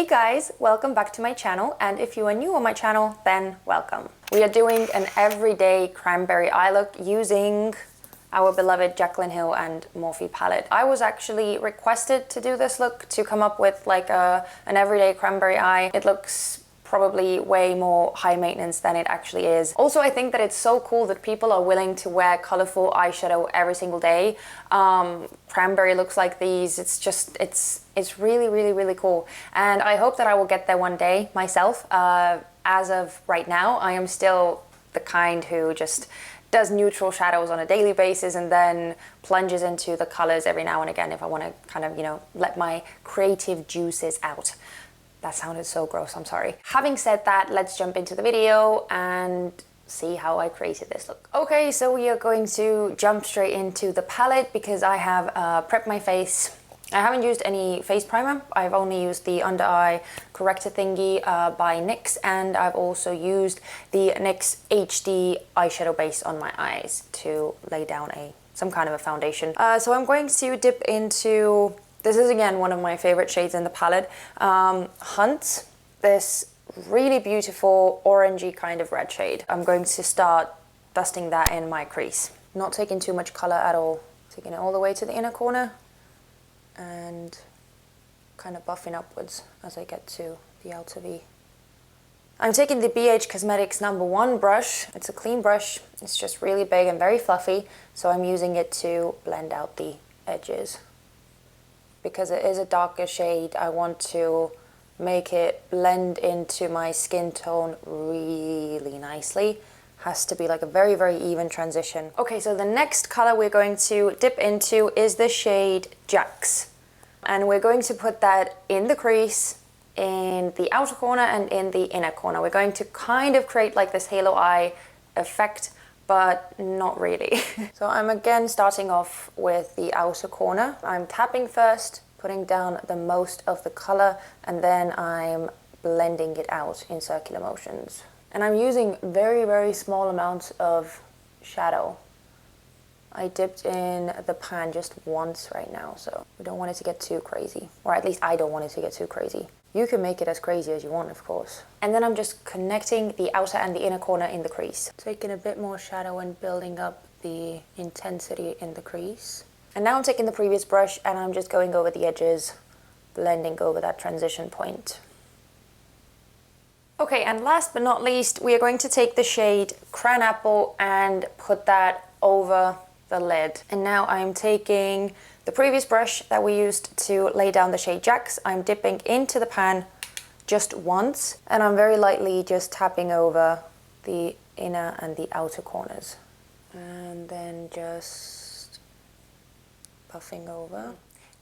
Hey guys, welcome back to my channel, and if you are new on my channel, then welcome. We are doing an everyday cranberry eye look using our beloved Jaclyn Hill and Morphe palette. I was actually requested to do this look to come up with like an everyday cranberry eye. It looks probably way more high maintenance than it actually is. Also, I think that it's so cool that people are willing to wear colorful eyeshadow every single day. Cranberry looks like these. It's just, it's really, really, really cool. And I hope that I will get there one day myself. As of right now, I am still the kind who just does neutral shadows on a daily basis and then plunges into the colors every now and again if I want to kind of, you know, let my creative juices out. That sounded so gross, I'm sorry. Having said that, let's jump into the video and see how I created this look. Okay, so we are going to jump straight into the palette because I have prepped my face. I haven't used any face primer. I've only used the under eye corrector thingy by NYX, and I've also used the NYX HD Eyeshadow Base on my eyes to lay down some kind of a foundation. So I'm going to dip into, this is again one of my favorite shades in the palette, Hunt, this really beautiful orangey kind of red shade. I'm going to start dusting that in my crease. Not taking too much color at all, taking it all the way to the inner corner and kind of buffing upwards as I get to the outer V. I'm taking the BH Cosmetics #1 brush. It's a clean brush. It's just really big and very fluffy, so I'm using it to blend out the edges. Because it is a darker shade, I want to make it blend into my skin tone really nicely. Has to be like a very, very even transition. Okay, so the next color we're going to dip into is the shade Jax. And we're going to put that in the crease, in the outer corner and in the inner corner. We're going to kind of create like this halo eye effect, but not really. So I'm again starting off with the outer corner. I'm tapping first, putting down the most of the color, and then I'm blending it out in circular motions. And I'm using very, very small amounts of shadow. I dipped in the pan just once right now, so we don't want it to get too crazy. Or at least I don't want it to get too crazy. You can make it as crazy as you want, of course. And then I'm just connecting the outer and the inner corner in the crease. Taking a bit more shadow and building up the intensity in the crease. And now I'm taking the previous brush and I'm just going over the edges, blending over that transition point. Okay, and last but not least, we are going to take the shade Cran Apple and put that over the lid. And now I'm taking the previous brush that we used to lay down the shade Jax. I'm dipping into the pan just once, and I'm very lightly just tapping over the inner and the outer corners. And then just buffing over.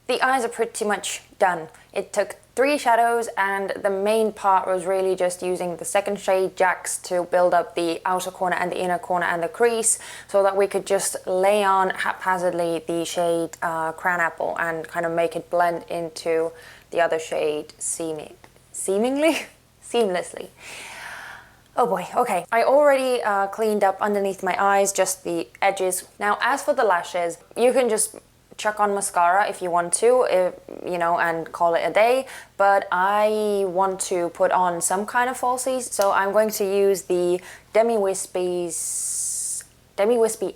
The eyes are pretty much done. It took 3 shadows, and the main part was really just using the second shade Jax to build up the outer corner and the inner corner and the crease, so that we could just lay on haphazardly the shade Cran Apple and kind of make it blend into the other shade seamlessly. Oh boy, okay. I already cleaned up underneath my eyes, just the edges. Now, as for the lashes, you can just chuck on mascara if you want to, you know, and call it a day. But I want to put on some kind of falsies, so I'm going to use the Demi Wispy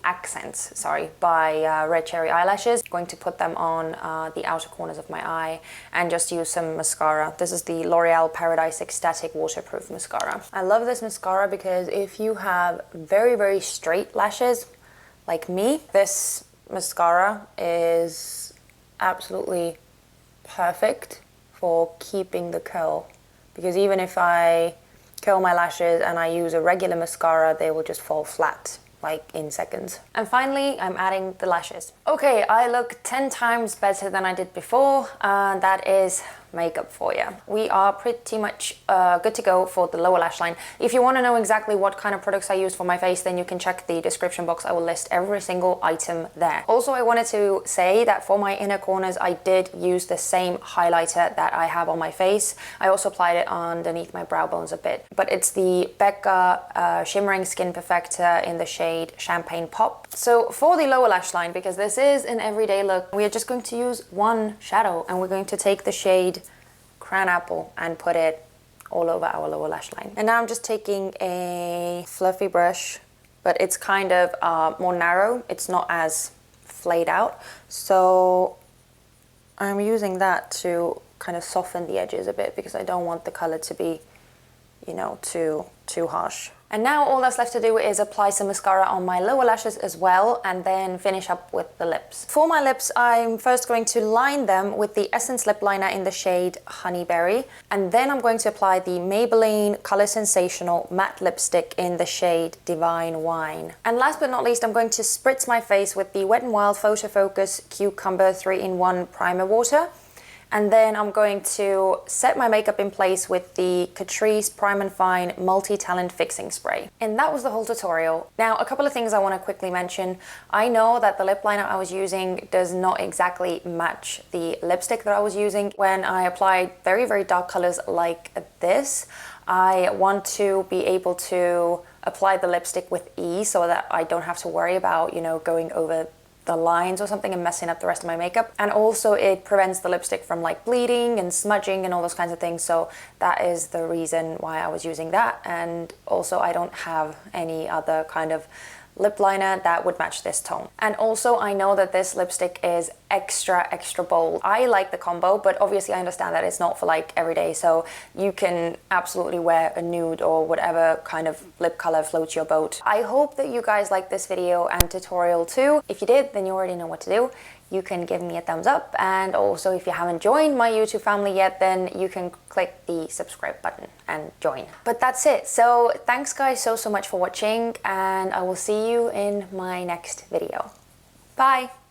Accents, sorry, by Red Cherry Eyelashes. I'm going to put them on the outer corners of my eye and just use some mascara. This is the L'Oreal Paradise Extatic Waterproof Mascara. I love this mascara because if you have very, very straight lashes, like me, this mascara is absolutely perfect for keeping the curl, because even if I curl my lashes and I use a regular mascara, they will just fall flat like in seconds. And finally, I'm adding the lashes. Okay, I look 10 times better than I did before, and that is makeup for you. We are pretty much good to go for the lower lash line. If you want to know exactly what kind of products I use for my face, then you can check the description box. I will list every single item there. Also, I wanted to say that for my inner corners, I did use the same highlighter that I have on my face. I also applied it underneath my brow bones a bit, but it's the Becca Shimmering Skin Perfector in the shade Champagne Pop. So for the lower lash line, because this is an everyday look, we are just going to use one shadow, and we're going to take the shade crayon apple and put it all over our lower lash line. And now I'm just taking a fluffy brush, but it's kind of more narrow. It's not as flayed out. So I'm using that to kind of soften the edges a bit because I don't want the color to be, you know, too harsh. And now all that's left to do is apply some mascara on my lower lashes as well, and then finish up with the lips. For my lips, I'm first going to line them with the Essence lip liner in the shade Honeyberry, and then I'm going to apply the Maybelline Color Sensational matte lipstick in the shade Divine Wine. And last but not least, I'm going to spritz my face with the Wet n Wild Photo Focus Cucumber 3-in-1 Primer Water. And then I'm going to set my makeup in place with the Catrice Prime and Fine Multi-Talent Fixing Spray. And that was the whole tutorial. Now, a couple of things I want to quickly mention. I know that the lip liner I was using does not exactly match the lipstick that I was using. When I applied very, very dark colors like this, I want to be able to apply the lipstick with ease so that I don't have to worry about, you know, going over the lines or something and messing up the rest of my makeup. And also it prevents the lipstick from like bleeding and smudging and all those kinds of things. So that is the reason why I was using that. And also I don't have any other kind of lip liner that would match this tone. And also I know that this lipstick is extra bold. I like the combo, but obviously I understand that it's not for like every day, so you can absolutely wear a nude or whatever kind of lip color floats your boat. I hope that you guys liked this video and tutorial too. If you did, then you already know what to do. You can give me a thumbs up, and also if you haven't joined my YouTube family yet, then you can click the subscribe button and join. But that's it. So thanks guys so much for watching, and I will see you in my next video. Bye!